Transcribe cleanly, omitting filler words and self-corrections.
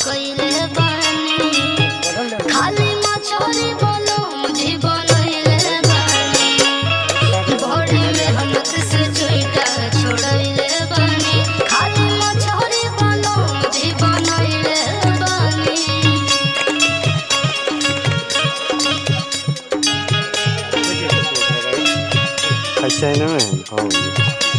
कइले बानी खाली मछरी बोलो मुझे बनइले बानी बड़ी मेहनत से चोइटा छोड़इले बानी खाली मछरी बोलो मुझे बनइले बानी। अच्छा है ना मैं